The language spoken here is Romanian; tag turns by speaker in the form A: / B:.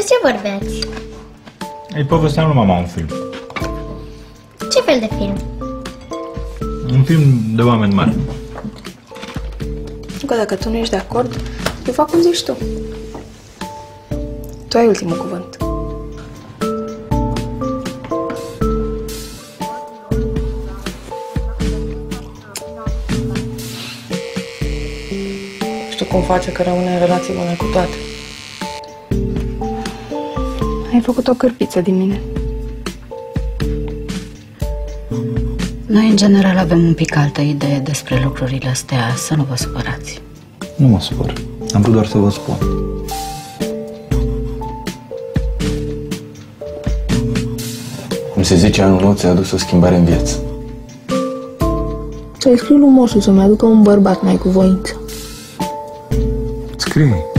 A: Despre ce vorbeați?
B: Îi povesteam lui mama un film.
A: Ce fel de film?
B: Un film de oameni mari.
C: Că dacă tu nu ești de acord, eu fac cum zici tu. Tu ai ultimul cuvânt. Știu cum face că rămâne în relații bune cu toate. Ai făcut o cârpiță din mine.
D: Noi, în general, avem un pic altă idee despre lucrurile astea, să nu vă supărați.
B: Nu mă supăr. Am vrut doar să vă spun. Cum se zice, anul nou ți-a adus o schimbare în viață.
C: Să-i scriu lui Moșu să-mi aducă un bărbat mai cu voință.
B: Scrie.